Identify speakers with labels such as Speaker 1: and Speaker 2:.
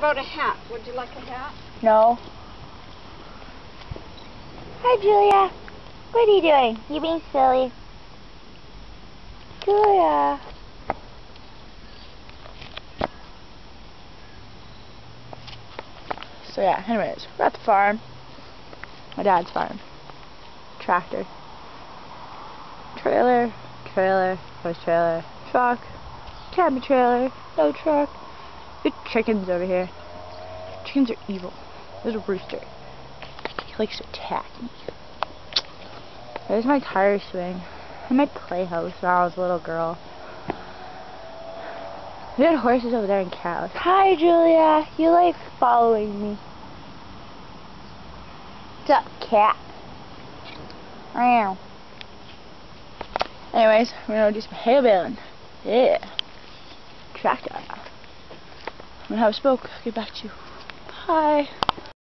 Speaker 1: About a hat. Would you like a hat?
Speaker 2: No. Hi, Julia. What are you doing? You being silly. Julia. So yeah, anyways, we're at the farm. My dad's farm. Tractor. Trailer. Horse trailer. Truck. Camper trailer. No truck. Good chickens over here. Chickens are evil. There's a rooster. He likes to attack me. There's my tire swing. And my playhouse when I was a little girl. We had horses over there and cows. Hi, Julia. You like following me. What's up, cat? Meow. Anyways, we're gonna do some hay baling. Yeah. Tractor. I'm gonna have a smoke. Get back to you. Bye.